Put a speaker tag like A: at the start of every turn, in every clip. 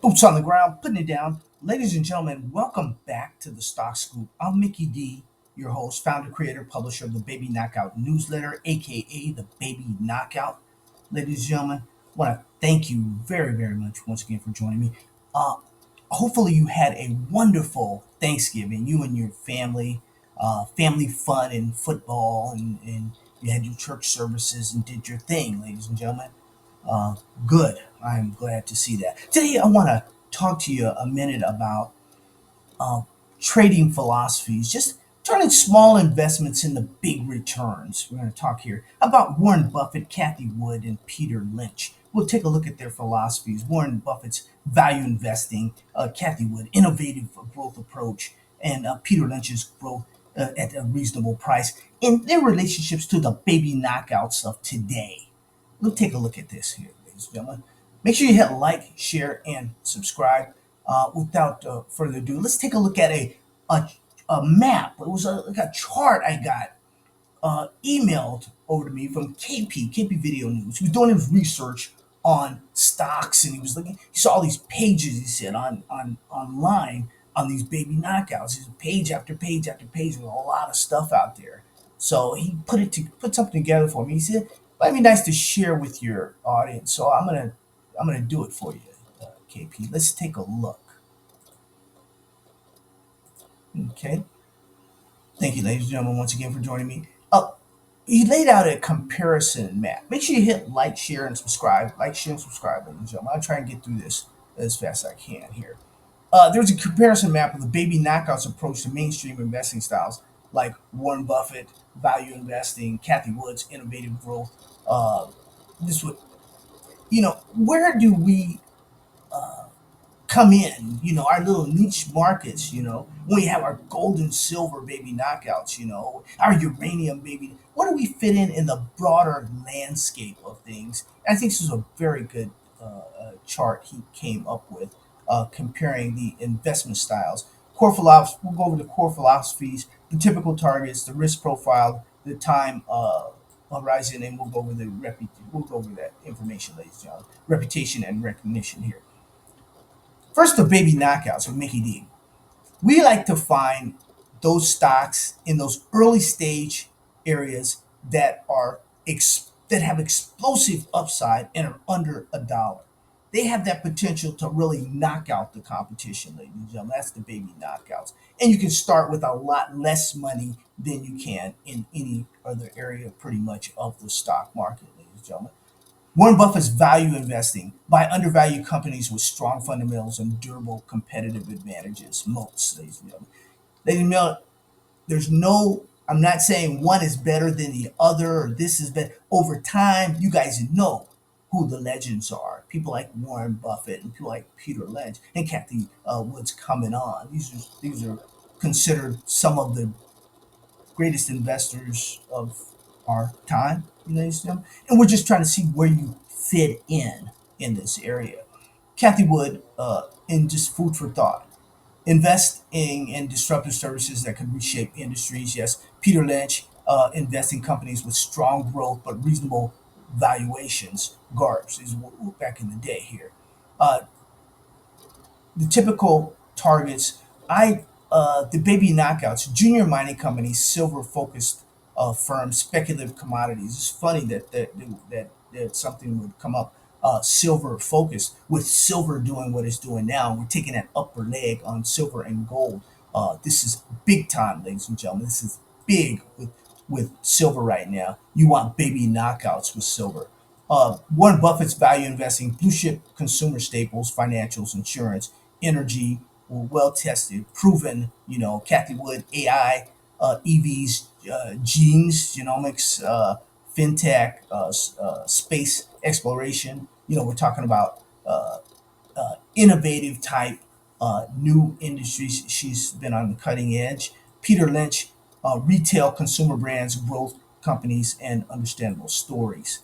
A: Boots on the ground, putting it down. Ladies and gentlemen, welcome back to the Stock Scoop. I'm Mickey D, your host, founder, creator, publisher of the Baby Knockout newsletter, aka the Baby Knockout. Ladies and gentlemen, I want to thank you very, very much once again for joining me. Uh, Hopefully, you had a wonderful Thanksgiving, you and your family, family fun and football, and you had your church services and did your thing, ladies and gentlemen. Uh, Good. I'm glad to see that. Today, I want to talk to you a minute about uh, trading philosophies, just turning small investments into big returns. We're going to talk here about Warren Buffett, Kathy Wood, and Peter Lynch. We'll take a look at their philosophies. Warren Buffett's value investing, Kathy Wood, innovative growth approach, and Peter Lynch's growth at a reasonable price, and their relationships to the baby knockouts of today. We'll take a look at this here, ladies and gentlemen. Make sure you hit like, share, and subscribe. Without further ado, let's take a look at a, a map. It was like a chart I got emailed over to me from KP Video News. He was doing his research on stocks, and he was looking. He saw all these pages. He said on online on these baby knockouts. There's page after page after page with a lot of stuff out there. So he put something together for me. He said, "Might be nice to share with your audience." So I'm gonna do it for you, KP. Let's take a look. Okay. Thank you, ladies and gentlemen, once again for joining me. He laid out a comparison map. Make sure you hit like, share, and subscribe. Like, share, and subscribe, ladies and gentlemen. I'll try and get through this as fast as I can here. There's a comparison map of the baby knockouts approach to mainstream investing styles like Warren Buffett, value investing, Kathy Wood's innovative growth. Uh, this would, where do we come in, our little niche markets, when we have our gold and silver baby knockouts, our uranium baby. Where do we fit in the broader landscape of things? I think this is a very good chart he came up with, comparing the investment styles. Core philosophy, we'll go over the core philosophies, the typical targets, the risk profile, the time horizon, and we'll go over that information, ladies and gentlemen. Reputation and recognition here. First, the baby knockouts with Mickey D. We like to find those stocks in those early stage areas that have explosive upside and are under a dollar. They have that potential to really knock out the competition, ladies and gentlemen. That's the baby knockouts. And you can start with a lot less money than you can in any other area, pretty much, of the stock market, ladies and gentlemen. Warren Buffett's value investing by undervalued companies with strong fundamentals and durable competitive advantages. Moats, ladies and gentlemen. Ladies and gentlemen, there's no, I'm not saying one is better than the other or this is better. Over time, you guys know who the legends are. People like Warren Buffett and people like Peter Lynch and Kathy Wood's coming on. These are considered some of the greatest investors of our time, ladies and gentlemen. And we're just trying to see where you fit in this area. Kathy Wood, in just food for thought. Investing in disruptive services that could reshape industries. Yes. Peter Lynch, invest in companies with strong growth but reasonable valuations. GARPs is back in the day here. Uh, the typical targets. The baby knockouts, junior mining companies, silver focused firms, speculative commodities. It's funny that something would come up. Silver focused with silver doing what it's doing now. We're taking that upper leg on silver and gold. This is big time, ladies and gentlemen. This is big with silver right now. You want baby knockouts with silver. Warren Buffett's value investing, blue chip consumer staples, financials, insurance, energy, were well tested, proven. Kathy Wood, AI, EVs, genes, genomics, fintech, space exploration. We're talking about innovative type new industries. She's been on the cutting edge. Peter Lynch, retail consumer brands, growth companies, and understandable stories.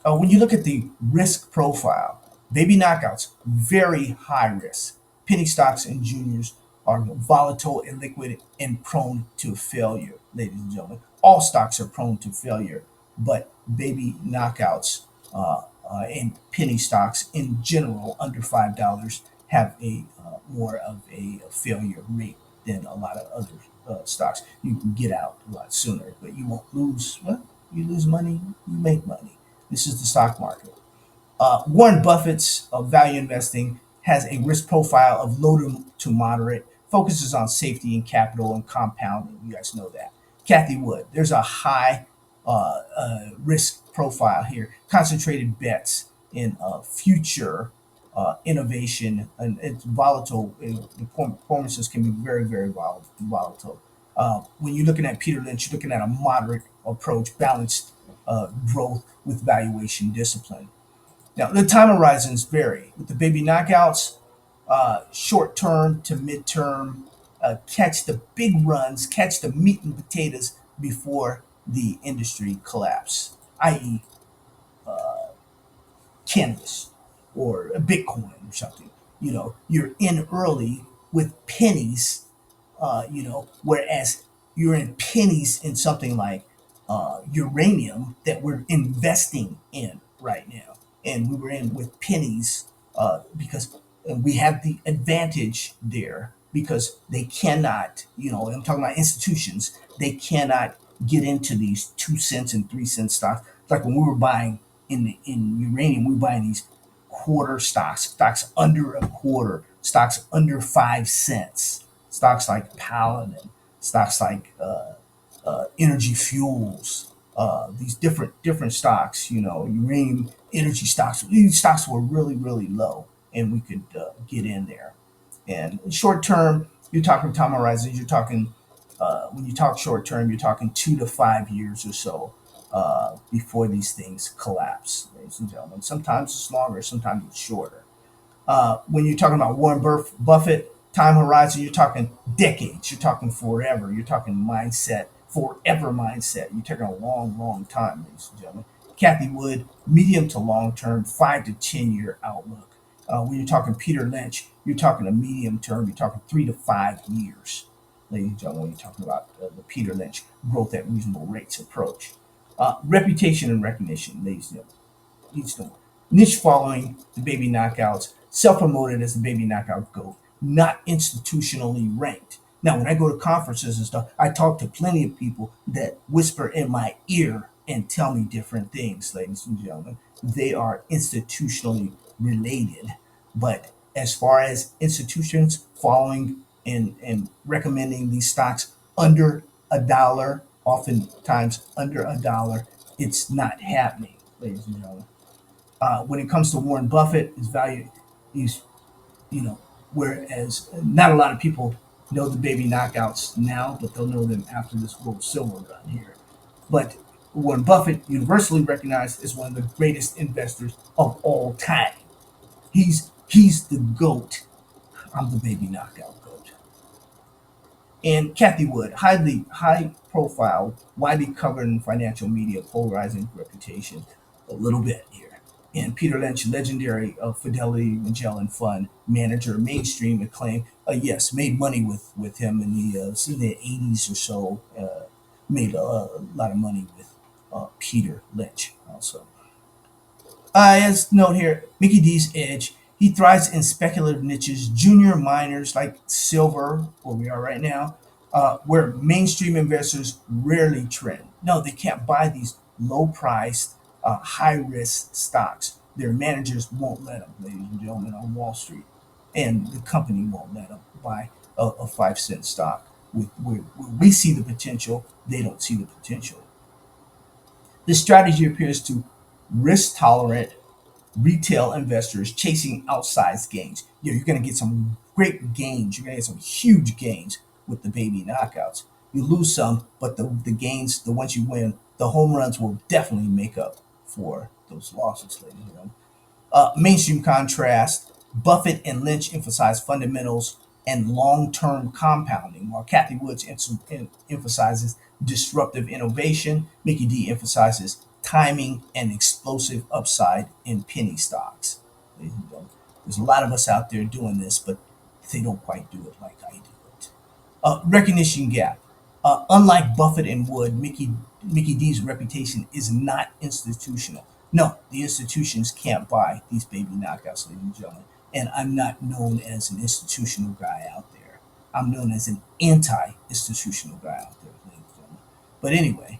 A: When you look at the risk profile, baby knockouts, very high risk. Penny stocks and juniors are volatile, illiquid, and prone to failure, ladies and gentlemen. All stocks are prone to failure, but baby knockouts and penny stocks in general under $5 have a more of a failure rate than a lot of other stocks. You can get out a lot sooner, but you won't lose. Well, you lose money, you make money. This is the stock market. Warren Buffett's value investing has a risk profile of low to moderate, focuses on safety and capital and compounding. You guys know that. Kathy Wood, there's a high risk profile here, concentrated bets in future innovation, and it's volatile. The performances can be very, very volatile. When you're looking at Peter Lynch, you're looking at a moderate approach, balanced growth with valuation discipline. Now, the time horizons vary. With the baby knockouts, short term to midterm, catch the big runs, catch the meat and potatoes before the industry collapse, i.e., cannabis or a Bitcoin or something. You're in early with pennies, whereas you're in pennies in something like uranium that we're investing in right now. And we were in with pennies because we have the advantage there because they cannot, I'm talking about institutions, they cannot get into these 2 cents and 3 cent stocks. Like when we were buying in uranium, we were buying these quarter stocks under a quarter, stocks under 5 cents, stocks like Paladin, stocks like energy fuels, these different stocks, uranium energy stocks. These stocks were really really low, and we could get in there. And short term, you're talking time horizons. You're talking when you talk short term, you're talking 2 to 5 years or so before these things collapse, ladies and gentlemen. Sometimes it's longer, sometimes it's shorter. When you're talking about Buffett, time horizon, you're talking decades, you're talking forever, you're talking mindset, forever mindset. You're taking a long, long time, ladies and gentlemen. Kathy Wood, medium to long term, 5 to 10 year outlook. When you're talking Peter Lynch, you're talking a medium term, you're talking 3 to 5 years, ladies and gentlemen, when you're talking about the Peter Lynch growth at reasonable rates approach. Reputation and recognition, ladies and gentlemen. Niche following the baby knockouts, self promoted as the baby knockout GOAT, not institutionally ranked. Now, when I go to conferences and stuff, I talk to plenty of people that whisper in my ear and tell me different things, ladies and gentlemen. They are institutionally related. But as far as institutions following and recommending these stocks under $1, oftentimes under $1, it's not happening, ladies and gentlemen. When it comes to Warren Buffett, his value, he's, whereas not a lot of people know the baby knockouts now, but they'll know them after this gold silver run here. But Warren Buffett, universally recognized as one of the greatest investors of all time. He's the GOAT. I'm the baby knockout GOAT. And Kathy Wood, highly high profile, widely covered in financial media, polarizing reputation, a little bit here. And Peter Lynch, legendary Fidelity Magellan Fund manager, mainstream acclaim. Yes, made money with him in the 80s or so. Made a lot of money with Peter Lynch also. As note here, Mickey D's edge. He thrives in speculative niches, junior miners like silver, where we are right now, where mainstream investors rarely trend. No, they can't buy these low-priced, high-risk stocks. Their managers won't let them, ladies and gentlemen, on Wall Street, and the company won't let them buy a 5 cent stock. Where we see the potential, they don't see the potential. This strategy appears to risk tolerant retail investors chasing outsized gains. You're going to get some great gains. You're going to get some huge gains with the baby knockouts. You lose some, but the gains, the ones you win, the home runs will definitely make up for those losses, ladies and gentlemen. Mainstream contrast, Buffett and Lynch emphasize fundamentals and long term compounding, while Kathy Woods emphasizes disruptive innovation. Mickey D emphasizes timing and explosive upside in penny stocks. There's a lot of us out there doing this, but they don't quite do it like I do it. Recognition gap. Unlike Buffett and Wood, Mickey D's reputation is not institutional. No, the institutions can't buy these baby knockouts, ladies and gentlemen. And I'm not known as an institutional guy out there. I'm known as an anti-institutional guy out there, ladies and gentlemen. But anyway,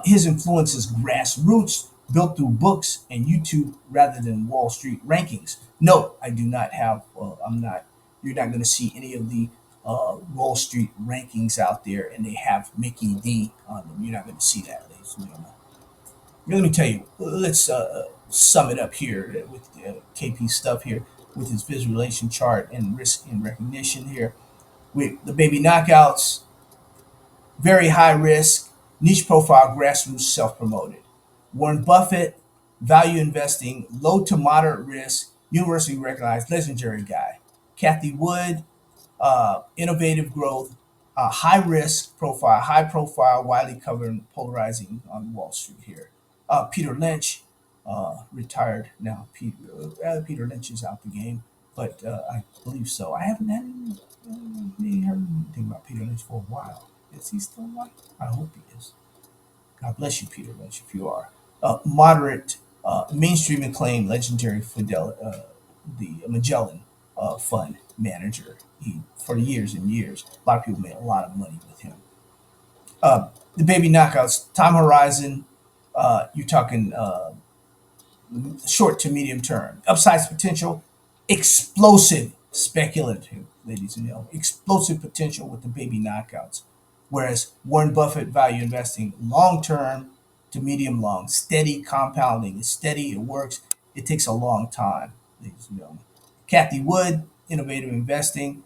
A: his influence is grassroots, built through books and YouTube rather than Wall Street rankings. No, I do not have. I'm not. You're not going to see any of the Wall Street rankings out there, and they have Mickey D on them. You're not going to see that, ladies and gentlemen. Let me tell you. Let's sum it up here with KP stuff here with his visualization chart and risk and recognition here. With the baby knockouts, very high risk, niche profile, grassroots, self promoted. Warren Buffett, value investing, low to moderate risk, universally recognized, legendary guy. Kathy Wood, innovative growth, high risk profile, high profile, widely covered, and polarizing on Wall Street here. Peter Lynch, retired now. Peter Lynch is out the game, but I believe so. I haven't heard anything about Peter Lynch for a while. Is he still alive? I hope he is. God bless you, Peter Lynch, if you are. Moderate, mainstream acclaimed, legendary the Magellan fund manager. For years and years, a lot of people made a lot of money with him. The baby knockouts, time horizon, you're talking short to medium term. Upsize potential, explosive speculative, ladies and gentlemen. Explosive potential with the baby knockouts. Whereas Warren Buffett value investing long term to medium long, steady compounding. It's steady, it works. It takes a long time, ladies and gentlemen. Kathy Wood, innovative investing,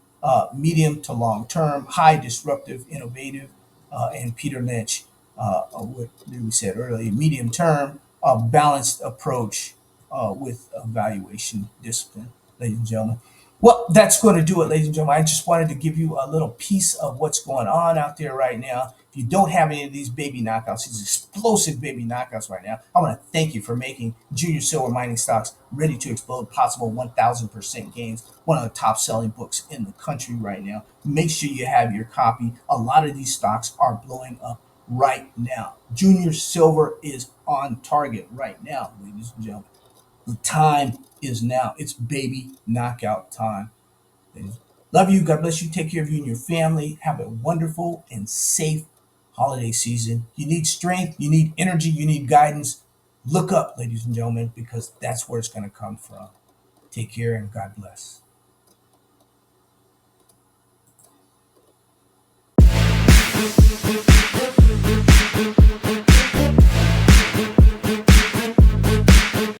A: medium to long term, high disruptive, innovative, and Peter Lynch, what we said earlier, medium term, balanced approach with valuation discipline, ladies and gentlemen. Well, that's going to do it, ladies and gentlemen. I just wanted to give you a little piece of what's going on out there right now. If you don't have any of these baby knockouts, these explosive baby knockouts right now, I want to thank you for making Junior Silver Mining Stocks Ready to Explode Possible 1,000% Gains, one of the top selling books in the country right now. Make sure you have your copy. A lot of these stocks are blowing up right now. Junior Silver is on target right now, ladies and gentlemen. The time is now. It's baby knockout time. Love you. God bless you. Take care of you and your family. Have a wonderful and safe holiday season. You need strength. You need energy. You need guidance. Look up, ladies and gentlemen, because that's where it's going to come from. Take care and God bless.